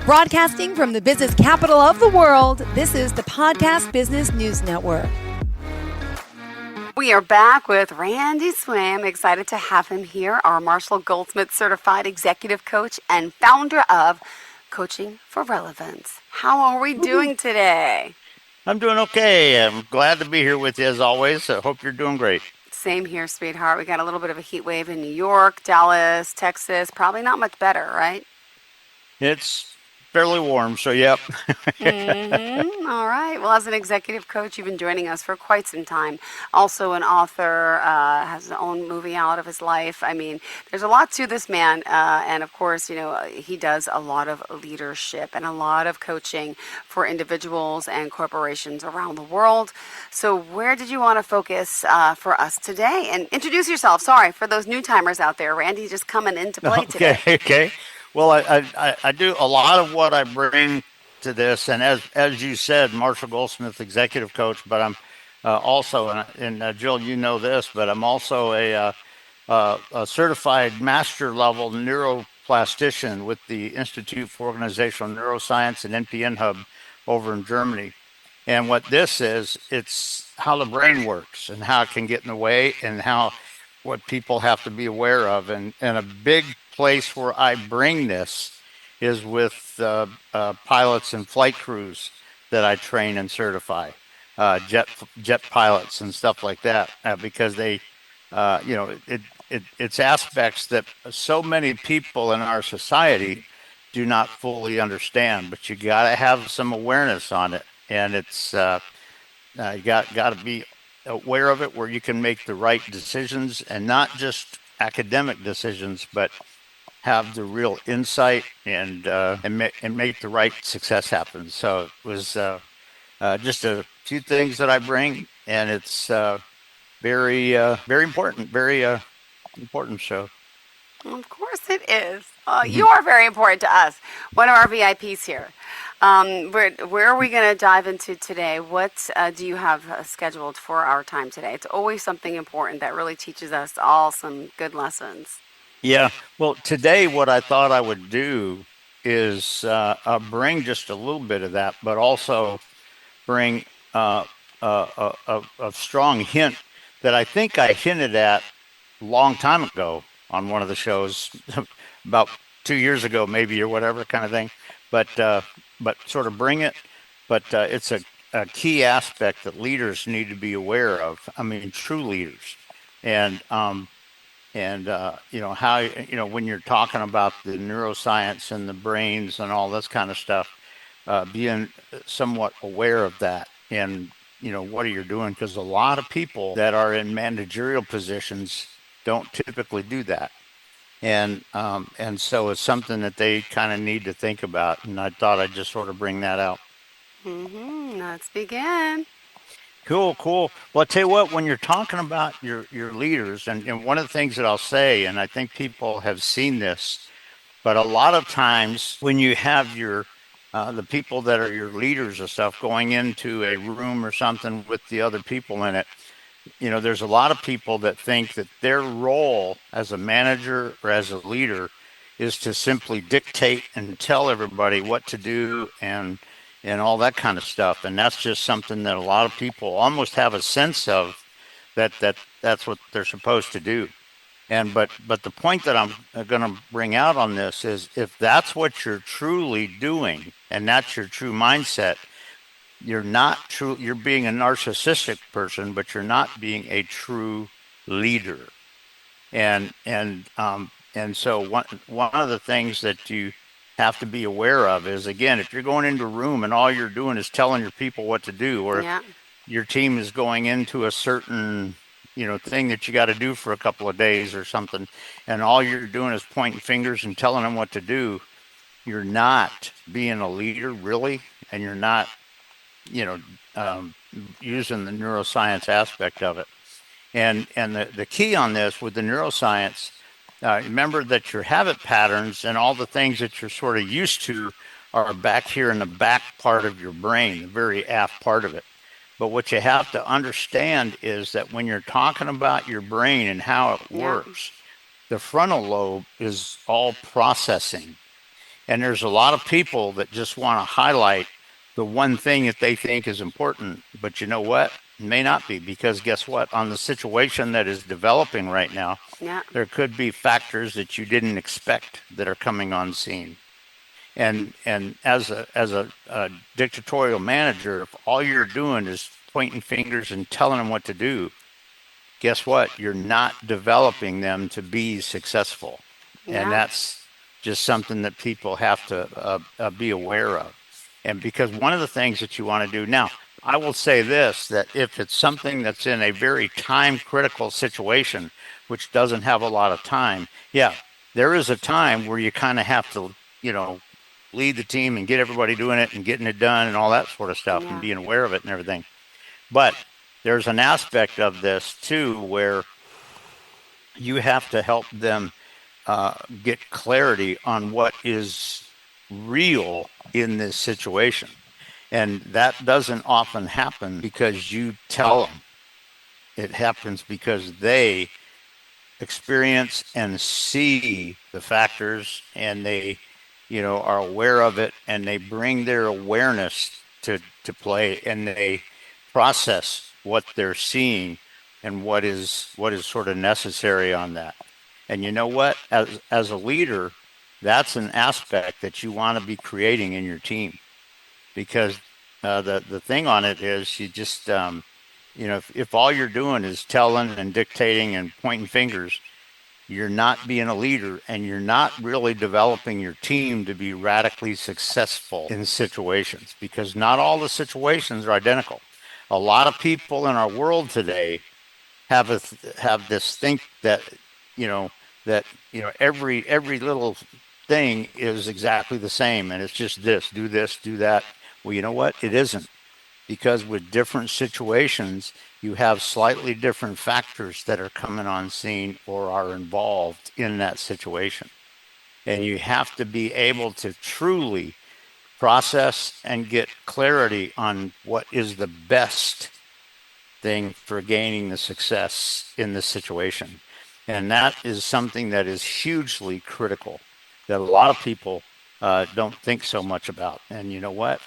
Broadcasting from the business capital of the world, this is the Podcast Business News Network. We are back with Randy Swaim. Excited to have him here, our Marshall Goldsmith certified executive coach and founder of Coaching for Relevance. How are we doing today? I'm doing okay. I'm glad to be here with you as always. I hope you're doing great. Same here, sweetheart. We got a little bit of a heat wave in New York, Dallas, Texas. Probably not much better, right? It's fairly warm, so yep. All right. Well, as an executive coach, you've been joining us for quite some time. Also an author, has his own movie out of his life. I mean, there's a lot to this man. And of course, you know, he does a lot of leadership and a lot of coaching for individuals and corporations around the world. So where did you want to focus for us today? And introduce yourself. Sorry for those new timers out there. Randy just coming into play today. Okay. Well, I do a lot of what I bring to this, and as you said, Marshall Goldsmith, executive coach, but I'm also, and Jill, you know this, but I'm also a certified master level neuroplastician with the Institute for Organizational Neuroscience and NPN Hub over in Germany. And what this is, it's how the brain works and how it can get in the way and what people have to be aware of. And a big place where I bring this is with pilots and flight crews that I train and certify, jet pilots and stuff like that, because they, it's aspects that so many people in our society do not fully understand. But you got to have some awareness on it, and it's you got to be aware of it where you can make the right decisions, and not just academic decisions, but have the real insight and make the right success happen. So it was just a few things that I bring, and it's very important, very important show. Of course it is. You are very important to us. One of our VIPs here. Where are we going to dive into today? What do you have scheduled for our time today? It's always something important that really teaches us all some good lessons. Yeah. Well, today what I thought I would do is bring just a little bit of that, but also bring a strong hint that I think I hinted at a long time ago on one of the shows, about 2 years ago, maybe, or whatever kind of thing. But sort of bring it. But it's a key aspect that leaders need to be aware of. I mean, true leaders, and how, when you're talking about the neuroscience and the brains and all this kind of stuff, being somewhat aware of that, and what are you doing, because a lot of people that are in managerial positions don't typically do that, and so it's something that they kind of need to think about, and I thought I'd just sort of bring that out. Let's begin. Cool. Well, I'll tell you what, when you're talking about your leaders, and one of the things that I'll say, and I think people have seen this, but a lot of times when you have the people that are your leaders and stuff going into a room or something with the other people in it, there's a lot of people that think that their role as a manager or as a leader is to simply dictate and tell everybody what to do and all that kind of stuff. And that's just something that a lot of people almost have a sense of, that's what they're supposed to do. But the point that I'm going to bring out on this is, if that's what you're truly doing and that's your true mindset, you're not true. You're being a narcissistic person, but you're not being a true leader. And so one of the things that you have to be aware of is, again, if you're going into a room and all you're doing is telling your people what to do, or your team is going into a certain thing that you got to do for a couple of days or something, and all you're doing is pointing fingers and telling them what to do, you're not being a leader, really, and you're not using the neuroscience aspect of it. And the key on this with the neuroscience, remember that your habit patterns and all the things that you're sort of used to are back here in the back part of your brain, the very aft part of it. But what you have to understand is that when you're talking about your brain and how it works, the frontal lobe is all processing. And there's a lot of people that just want to highlight the one thing that they think is important. But you know what? It may not be, because guess what? On the situation that is developing right now, Yeah. there could be factors that you didn't expect that are coming on scene. And as a dictatorial manager, if all you're doing is pointing fingers and telling them what to do, guess what? You're not developing them to be successful. And Yeah. that's just something that people have to be aware of. And because one of the things that you want to do now, I will say this, that if it's something that's in a very time critical situation, which doesn't have a lot of time, yeah, there is a time where you kind of have to, lead the team and get everybody doing it and getting it done and all that sort of stuff and Yeah. being aware of it and everything. But there's an aspect of this too where you have to help them get clarity on what is real in this situation. And that doesn't often happen because you tell them. It happens because they experience and see the factors, and they are aware of it, and they bring their awareness to play, and they process what they're seeing and what is sort of necessary on that. And you know what, as a leader, that's an aspect that you want to be creating in your team, because the thing on it is you just if all you're doing is telling and dictating and pointing fingers, you're not being a leader, and you're not really developing your team to be radically successful in situations, because not all the situations are identical. A lot of people in our world today have this think that you know every little thing is exactly the same, and it's just this, do that. Well, you know what? It isn't, because with different situations, you have slightly different factors that are coming on scene or are involved in that situation. And you have to be able to truly process and get clarity on what is the best thing for gaining the success in this situation. And that is something that is hugely critical that a lot of people don't think so much about. And you know what?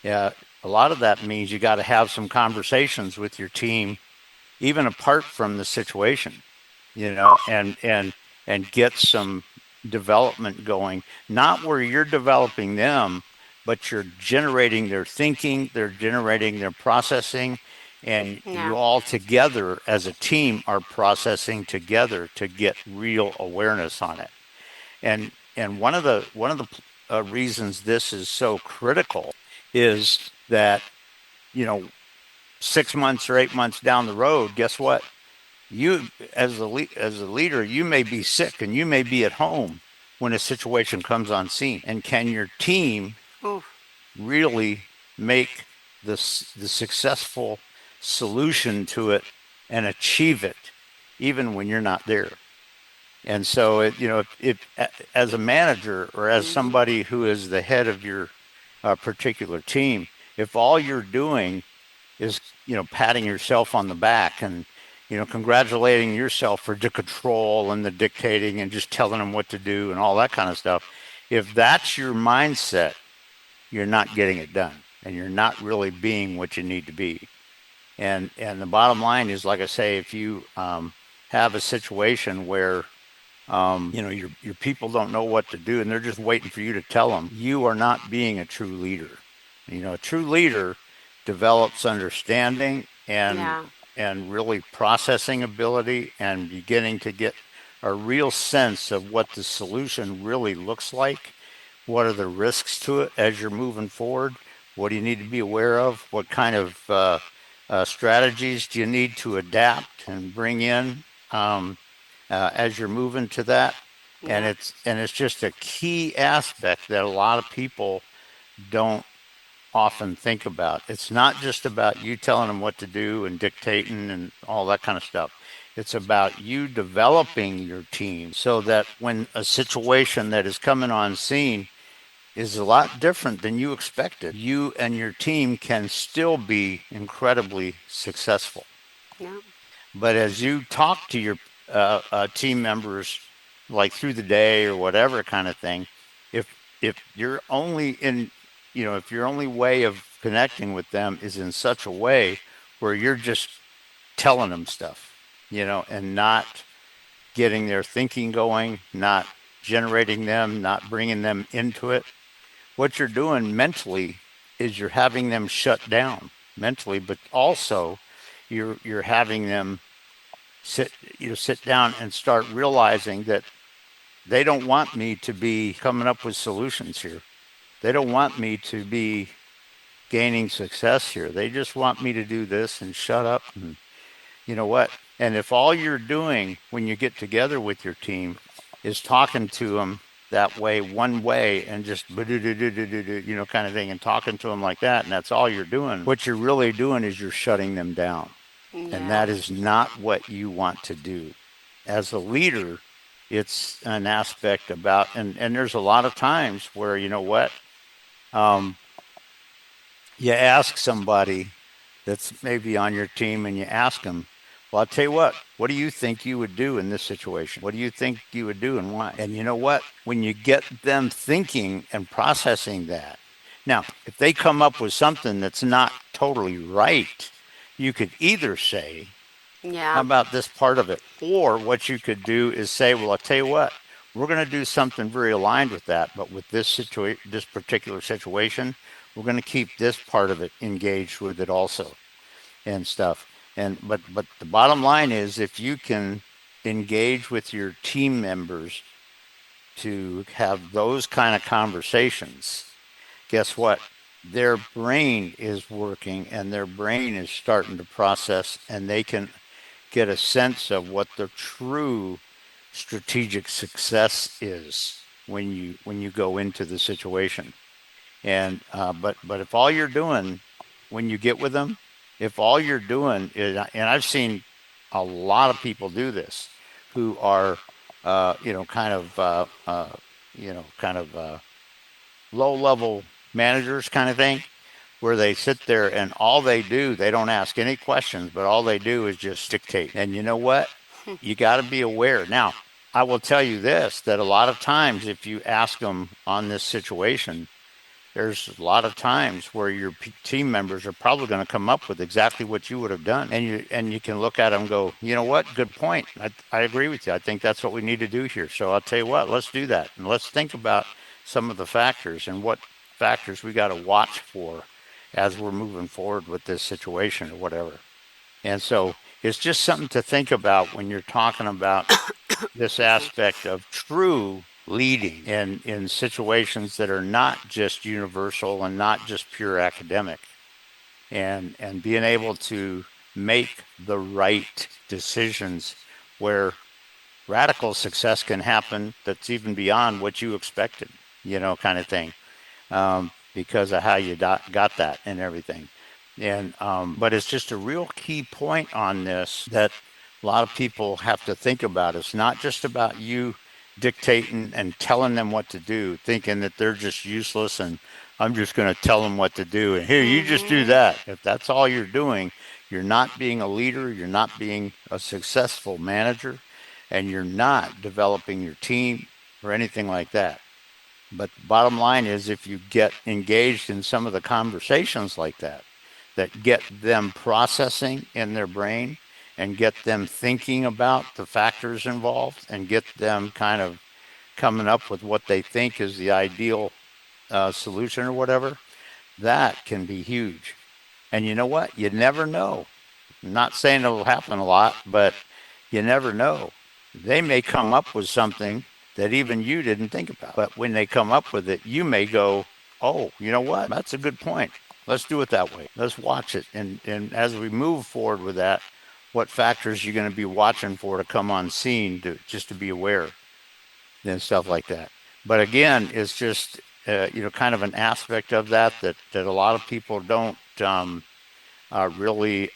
Yeah, a lot of that means you got to have some conversations with your team, even apart from the situation, and get some development going, not where you're developing them, but you're generating their thinking, they're generating their processing, and you Yeah. all together as a team are processing together to get real awareness on it. And one of the reasons this is so critical is that, you know 6 months or 8 months down the road, guess what? You, as a leader, you may be sick and you may be at home when a situation comes on scene. And can your team Ooh. really make the successful solution to it and achieve it, even when you're not there? And so, if as a manager or as Mm-hmm. somebody who is the head of your particular team, if all you're doing is, patting yourself on the back and, congratulating yourself for the control and the dictating and just telling them what to do and all that kind of stuff, if that's your mindset, you're not getting it done, and you're not really being what you need to be. And the bottom line is, like I say, if you have a situation where your people don't know what to do and they're just waiting for you to tell them, you are not being a true leader. A true leader develops understanding Yeah. and really processing ability, and beginning to get a real sense of what the solution really looks like. What are the risks to it as you're moving forward? What do you need to be aware of? What kind of strategies do you need to adapt and bring in as you're moving to that? And Yeah. it's just a key aspect that a lot of people don't often think about. It's not just about you telling them what to do and dictating and all that kind of stuff. It's about you developing your team so that when a situation that is coming on scene is a lot different than you expected, you and your team can still be incredibly successful. Yeah. But as you talk to your team members, like through the day or whatever kind of thing, if if you're only in, if your only way of connecting with them is in such a way where you're just telling them stuff, and not getting their thinking going, not generating them, not bringing them into it, what you're doing mentally is you're having them shut down mentally, but also you're having them sit down and start realizing that they don't want me to be coming up with solutions here. They don't want me to be gaining success here. They just want me to do this and shut up. And you know what? And if all you're doing when you get together with your team is talking to them that way, one way, and just kind of thing, and talking to them like that, and that's all you're doing, what you're really doing is you're shutting them down. Yeah. And that is not what you want to do. As a leader, it's an aspect about, and there's a lot of times where, you ask somebody that's maybe on your team and you ask them, well, I'll tell you what do you think you would do in this situation? What do you think you would do and why? And you know what? When you get them thinking and processing that, now, if they come up with something that's not totally right, you could either say, Yeah. how about this part of it? Or what you could do is say, well, I'll tell you what, we're going to do something very aligned with that, but with this particular situation, we're going to keep this part of it engaged with it also and stuff. But the bottom line is, if you can engage with your team members to have those kind of conversations, guess what? Their brain is working and their brain is starting to process, and they can get a sense of what the true strategic success is when you go into the situation. And but if all you're doing when you get with them, if all you're doing is, and I've seen a lot of people do this, who are low level managers kind of thing, where they sit there and all they do, they don't ask any questions, but all they do is just dictate. And you know what? You got to be aware. Now, I will tell you this, that a lot of times if you ask them on this situation, there's a lot of times where your team members are probably going to come up with exactly what you would have done. And you can look at them and go, you know what? Good point. I agree with you. I think that's what we need to do here. So I'll tell you what, let's do that. And let's think about some of the factors and what factors we got to watch for as we're moving forward with this situation or whatever. And so it's just something to think about when you're talking about this aspect of true leading in situations that are not just universal and not just pure academic, and being able to make the right decisions where radical success can happen that's even beyond what you expected, kind of thing, because of how you got that and everything. And but it's just a real key point on this that a lot of people have to think about. It's not just about you dictating and telling them what to do, thinking that they're just useless and I'm just going to tell them what to do. And here, you just do that. If that's all you're doing, you're not being a leader, you're not being a successful manager, and you're not developing your team or anything like that. But the bottom line is, if you get engaged in some of the conversations like that get them processing in their brain and get them thinking about the factors involved and get them kind of coming up with what they think is the ideal solution or whatever, that can be huge. And you know what? You never know. I'm not saying it'll happen a lot, but you never know. They may come up with something that even you didn't think about. But when they come up with it, you may go, oh, you know what? That's a good point. Let's do it that way. Let's watch it. And as we move forward with that, what factors you're going to be watching for to come on scene, just to be aware and stuff like that. But again, it's just, kind of an aspect of that a lot of people don't really,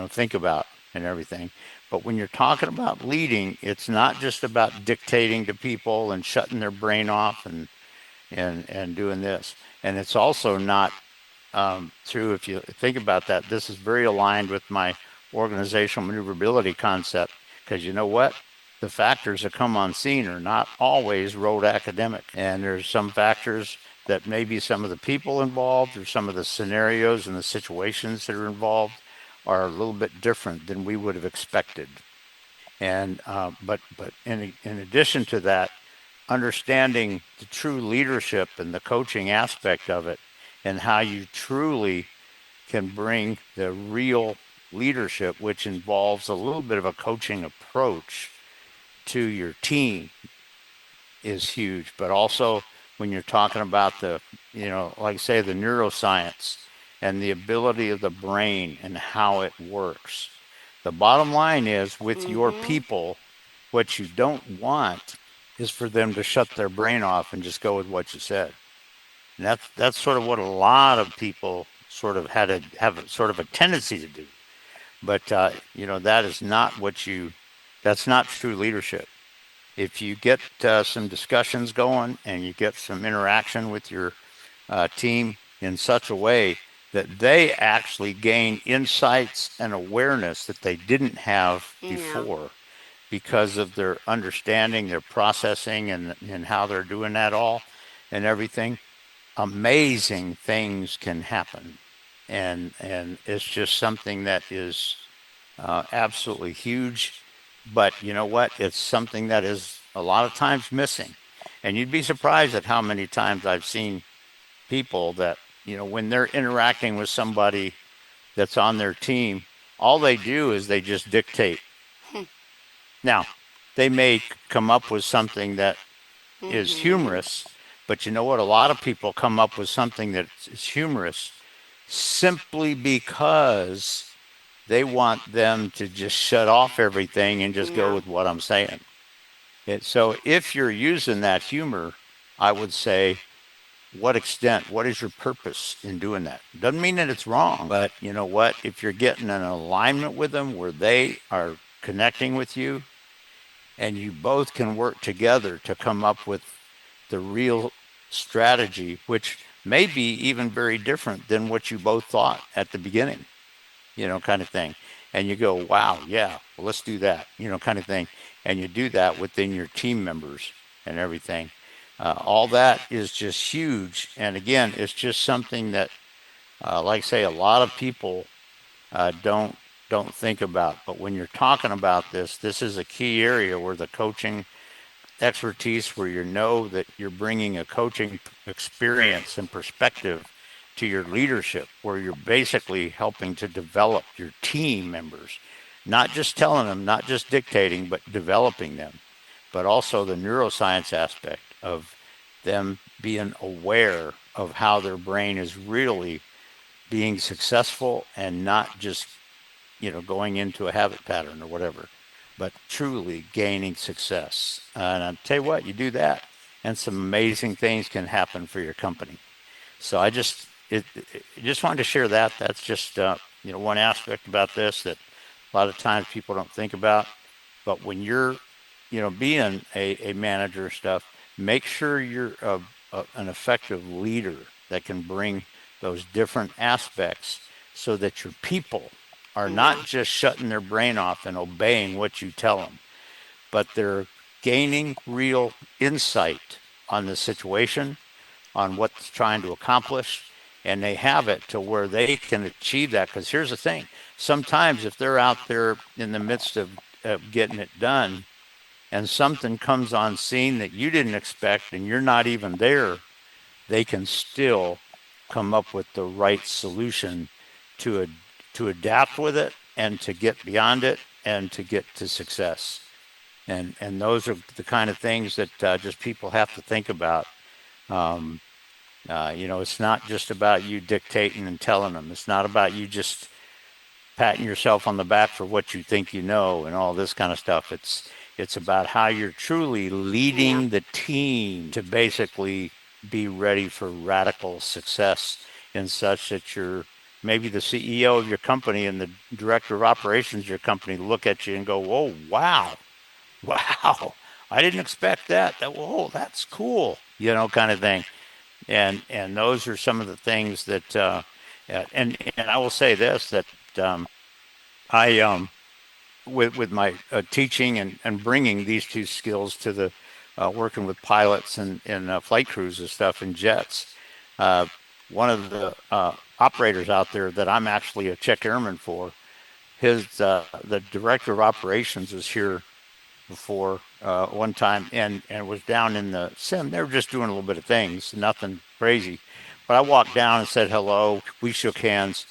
think about and everything. But when you're talking about leading, it's not just about dictating to people and shutting their brain off and doing this. And it's also not true, if you think about that. This is very aligned with my organizational maneuverability concept, because you know what? the factors that come on scene are not always rote academic. And there's some factors that maybe some of the people involved or some of the scenarios and the situations that are involved are a little bit different than we would have expected. And but in addition to that, understanding the true leadership and the coaching aspect of it, and how you truly can bring the real leadership, which involves a little bit of a coaching approach to your team, is huge. But also when you're talking about the, like say the neuroscience and the ability of the brain and how it works. The bottom line is with your people, what you don't want is for them to shut their brain off and just go with what you said. And that's sort of what a lot of people sort of have sort of a tendency to do. But that is not that's not true leadership. If you get some discussions going and you get some interaction with your team in such a way that they actually gain insights and awareness that they didn't have before because of their understanding, their processing, and how they're doing that all and everything, amazing things can happen. And it's just something that is absolutely huge. But you know what? It's something that is a lot of times missing. And you'd be surprised at how many times I've seen people that, when they're interacting with somebody that's on their team, all they do is they just dictate. Now, they may come up with something that is humorous, but you know what? A lot of people come up with something that is humorous simply because they want them to just shut off everything and just go with what I'm saying. So if you're using that humor, I would say, what extent, what is your purpose in doing that? Doesn't mean that it's wrong, but you know what? If you're getting an alignment with them where they are connecting with you and you both can work together to come up with the real strategy, which may be even very different than what you both thought at the beginning, kind of thing. And you go, wow, yeah, well, let's do that, kind of thing. And you do that within your team members and everything. All that is just huge. And again, it's just something that, like I say, a lot of people don't think about. But when you're talking about this is a key area where the coaching expertise, where you know that you're bringing a coaching experience and perspective to your leadership, where you're basically helping to develop your team members, not just telling them, not just dictating, but developing them, but also the neuroscience aspect of them being aware of how their brain is really being successful and not just, going into a habit pattern or whatever, but truly gaining success. And I'll tell you what, you do that, and some amazing things can happen for your company. So I just wanted to share that. That's just one aspect about this that a lot of times people don't think about. But when you're being a manager stuff, make sure you're an effective leader that can bring those different aspects so that your people are not just shutting their brain off and obeying what you tell them, but they're gaining real insight on the situation, on what's trying to accomplish, and they have it to where they can achieve that. Because here's the thing, sometimes if they're out there in the midst of getting it done and something comes on scene that you didn't expect and you're not even there, they can still come up with the right solution to adapt with it and to get beyond it and to get to success. And those are the kind of things that just people have to think about. It's not just about you dictating and telling them. It's not about you just patting yourself on the back for what you think you know and all this kind of stuff. It's about how you're truly leading the team to basically be ready for radical success in such that you're maybe the CEO of your company and the director of operations of your company look at you and go, whoa, wow, I didn't expect that. Whoa, that's cool, kind of thing. And those are some of the things that, and I will say this, that I with my teaching and bringing these two skills to the working with pilots and flight crews and stuff in jets. One of the operators out there that I'm actually a check airman for, the director of operations was here before one time and was down in the sim. They were just doing a little bit of things, nothing crazy. But I walked down and said hello. We shook hands.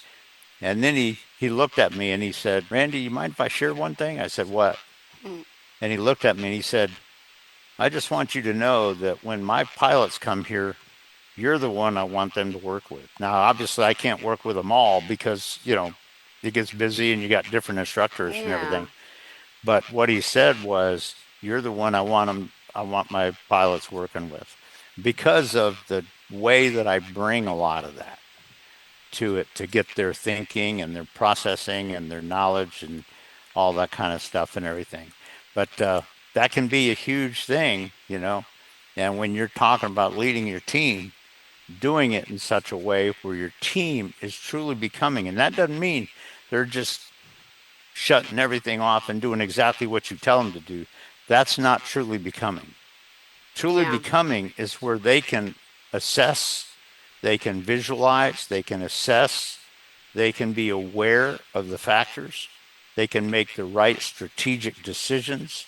And then he looked at me and he said, Randy, you mind if I share one thing? I said, what? And he looked at me and he said, I just want you to know that when my pilots come here, you're the one I want them to work with. Now, obviously, I can't work with them all because, it gets busy and you got different instructors and everything. But what he said was, you're the one I want my pilots working with, because of the way that I bring a lot of that to it, to get their thinking and their processing and their knowledge and all that kind of stuff and everything. But that can be a huge thing, and when you're talking about leading your team, doing it in such a way where your team is truly becoming, and that doesn't mean they're just shutting everything off and doing exactly what you tell them to do. That's not truly becoming. Truly becoming is where they can assess, they can visualize, they can assess, they can be aware of the factors, they can make the right strategic decisions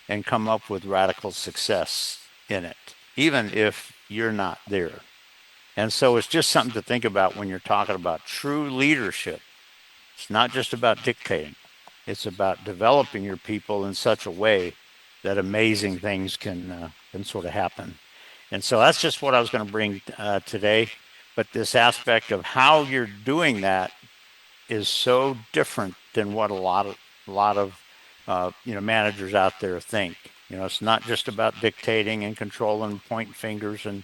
and come up with radical success in it, even if you're not there. And so it's just something to think about when you're talking about true leadership. It's not just about dictating. It's about developing your people in such a way that amazing things can sort of happen. And so that's just what I was going to bring today. But this aspect of how you're doing that is so different than what a lot of managers out there think. It's not just about dictating and controlling, pointing fingers and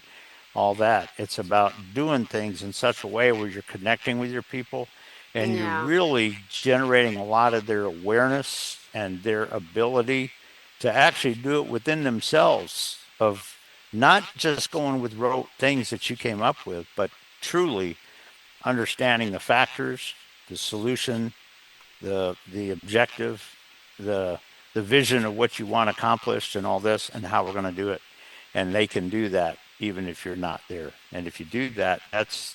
all that. It's about doing things in such a way where you're connecting with your people and you're really generating a lot of their awareness and their ability to actually do it within themselves, of not just going with rote things that you came up with, but truly understanding the factors, the solution, the objective, the vision of what you want accomplished and all this and how we're going to do it. And they can do that even if you're not there. And if you do that, that's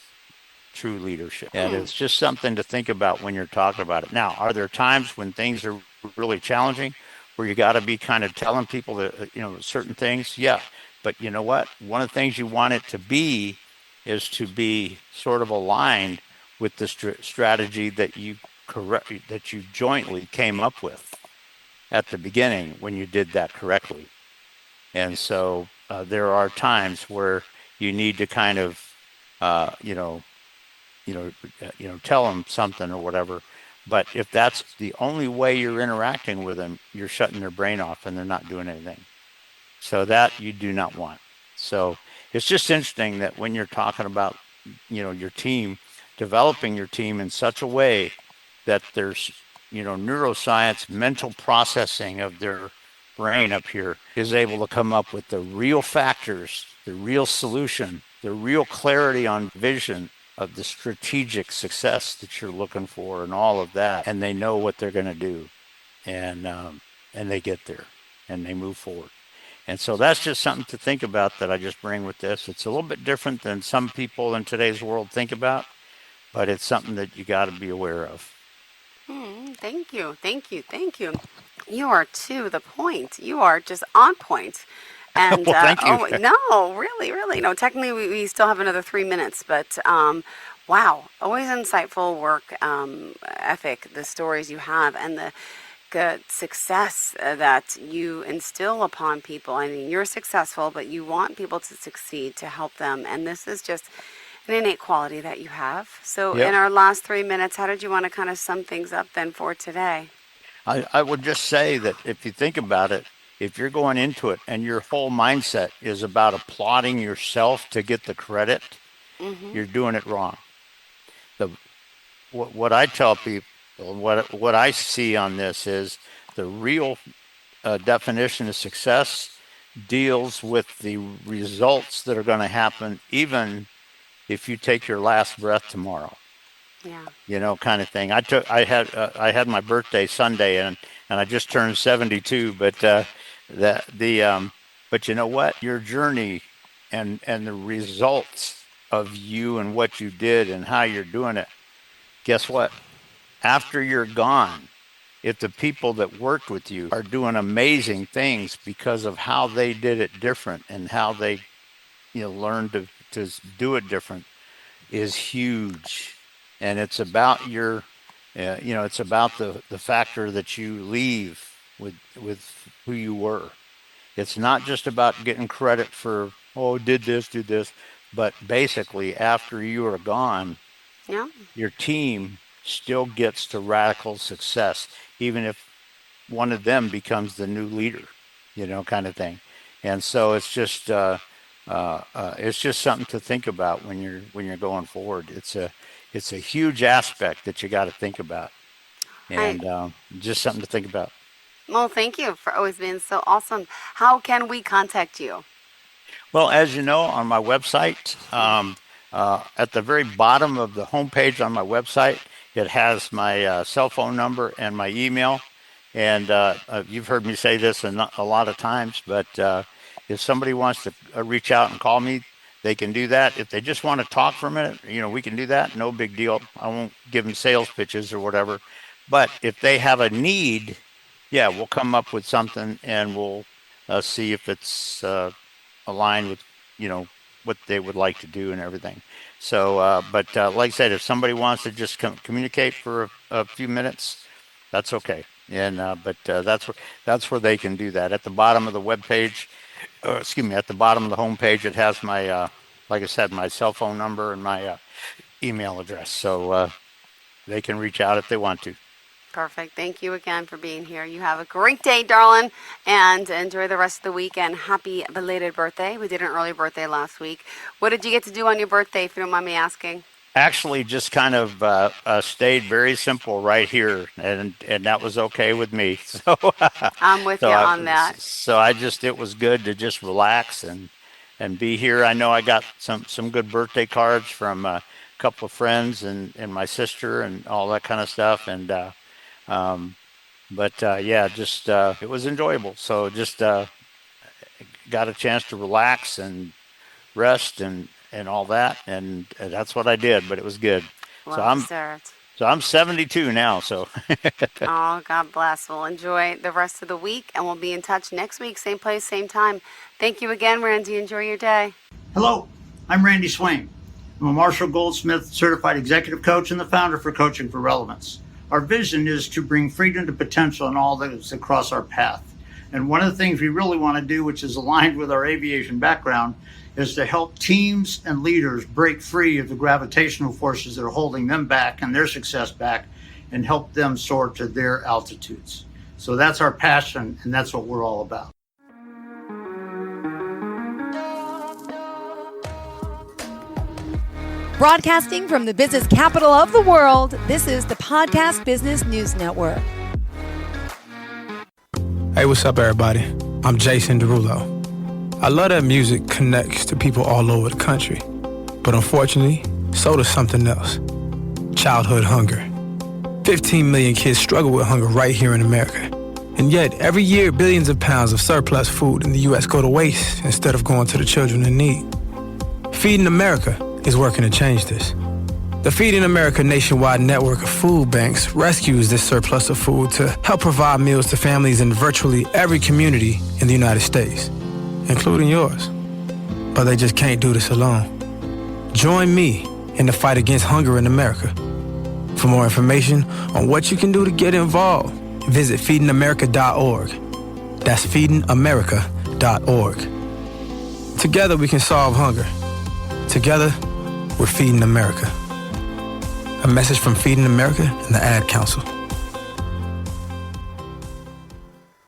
true leadership. And it's just something to think about when you're talking about it. Now, are there times when things are really challenging where you got to be kind of telling people that, certain things? Yeah. But you know what? One of the things you want it to be is to be sort of aligned with the strategy that you jointly came up with at the beginning when you did that correctly. And so there are times where you need to kind of, tell them something or whatever. But if that's the only way you're interacting with them, you're shutting their brain off and they're not doing anything. So that you do not want. So it's just interesting that when you're talking about, your team, developing your team in such a way that there's, neuroscience, mental processing of their brain up here is able to come up with the real factors, the real solution, the real clarity on vision of the strategic success that you're looking for and all of that. And they know what they're going to do. And they get there and they move forward. And so that's just something to think about that I just bring with this. It's a little bit different than some people in today's world think about, but it's something that you got to be aware of. Thank you. You are to the point. You are just on point. And well, thank you. no, really. No, technically we still have another 3 minutes, but wow, always insightful work ethic, the stories you have, and the success that you instill upon people. I mean, you're successful, but you want people to succeed, to help them, and this is just an innate quality that you have. So in our last 3 minutes, how did you want to kind of sum things up then for today? I would just say that if you think about it, if you're going into it and your whole mindset is about applauding yourself to get the credit, you're doing it wrong. What I tell people, what I see on this is the real definition of success deals with the results that are going to happen even if you take your last breath tomorrow. Yeah. Kind of thing. I had my birthday Sunday, and I just turned 72. But but you know what? Your journey and the results of you and what you did and how you're doing it. Guess what? After you're gone, if the people that worked with you are doing amazing things because of how they did it different and how they learned to do it different, is huge. And it's about it's about the factor that you leave with who you were. It's not just about getting credit for, oh, did this, do this, but basically after you are gone, Yeah. your team still gets to radical success, even if one of them becomes the new leader, kind of thing. And so it's just something to think about when you're going forward. It's a huge aspect that you got to think about, and just something to think about. Well, thank you for always being so awesome. How can we contact you? Well, as you know, on my website, at the very bottom of the homepage on my website, it has my cell phone number and my email. And you've heard me say this a lot of times, but if somebody wants to reach out and call me, they can do that. If they just want to talk for a minute, we can do that. No big deal. I won't give them sales pitches or whatever. But if they have a need, yeah, we'll come up with something and we'll see if it's aligned with, what they would like to do and everything. So, but like I said, if somebody wants to just communicate for a few minutes, that's okay. And but that's where they can do that. At the bottom of the web page, at the bottom of the home page, it has my, like I said, my cell phone number and my email address. So they can reach out if they want to. Perfect. Thank you again for being here. You have a great day, darling, and enjoy the rest of the week, and happy belated birthday. We did an early birthday last week. What did you get to do on your birthday, if you don't mind me asking? Actually, just kind of stayed very simple right here, and that was okay with me. So I'm with you on that. So it was good to just relax and be here. I know I got some good birthday cards from a couple of friends and my sister and all that kind of stuff, and it was enjoyable. So just got a chance to relax and rest and all that, and that's what I did. But it was good. Well deserved. So I'm 72 now. So oh, God bless. We'll enjoy the rest of the week, and we'll be in touch next week, same place, same time. Thank you again, Randy. Enjoy your day. Hello, I'm Randy Swaim. I'm a Marshall Goldsmith certified executive coach and the founder for Coaching for Relevance. Our vision is to bring freedom to potential in all that is across our path. And one of the things we really want to do, which is aligned with our aviation background, is to help teams and leaders break free of the gravitational forces that are holding them back and their success back, and help them soar to their altitudes. So that's our passion, and that's what we're all about. Broadcasting from the business capital of the world, this is the Podcast Business News Network. Hey, what's up, everybody? I'm Jason Derulo. I love that music connects to people all over the country. But unfortunately, so does something else. Childhood hunger. 15 million kids struggle with hunger right here in America. And yet, every year, billions of pounds of surplus food in the U.S. go to waste instead of going to the children in need. Feeding America is working to change this. The Feeding America nationwide network of food banks rescues this surplus of food to help provide meals to families in virtually every community in the United States, including yours. But they just can't do this alone. Join me in the fight against hunger in America. For more information on what you can do to get involved, visit feedingamerica.org. That's feedingamerica.org. Together we can solve hunger. Together, we're Feeding America. A message from Feeding America and the Ad Council.